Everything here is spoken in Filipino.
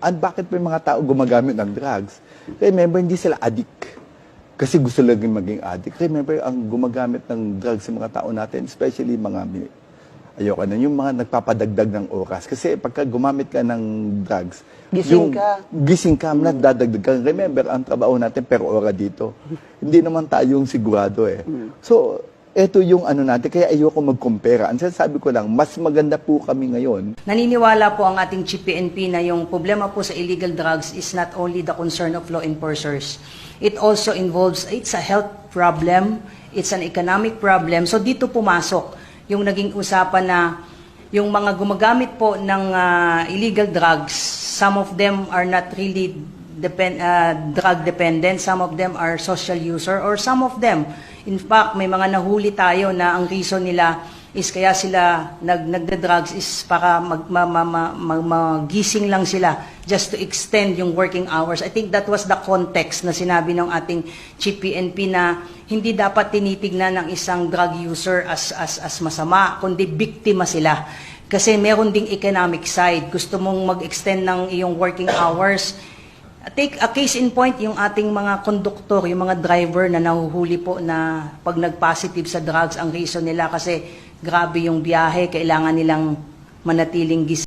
bakit may mga tao gumagamit ng drugs? Remember, hindi sila addict. Kasi gusto lang maging addict. Remember, ang gumagamit ng drugs sa mga tao natin, especially mga, ayoko na, yung mga nagpapadagdag ng oras. Kasi pagka gumamit ka ng drugs, gising ka, nadadagdag ka. Remember, ang trabaho natin per ora dito. Hindi naman tayong sigurado eh. So, ito yung ano natin, kaya ayoko mag-compare. Ang sinasabi ko lang, mas maganda po kami ngayon. Naniniwala po ang ating Chief PNP na yung problema po sa illegal drugs is not only the concern of law enforcers. It also involves, it's a health problem, it's an economic problem. So dito pumasok yung naging usapan na yung mga gumagamit po ng illegal drugs, some of them are not really drug dependent, some of them are social user, or some of them, in fact, may mga nahuli tayo na ang reason nila is kaya sila nagda-drugs is para magising lang sila just to extend yung working hours. I think that was the context na sinabi ng ating Chief PNP na hindi dapat tinitignan ng isang drug user as masama, kundi biktima sila. Kasi meron ding economic side. Gusto mong mag-extend ng iyong working hours. Take a case in point, yung ating mga konduktor, yung mga driver na nahuhuli po na pag nag-positive sa drugs, ang reason nila kasi grabe yung biyahe, kailangan nilang manatiling gising.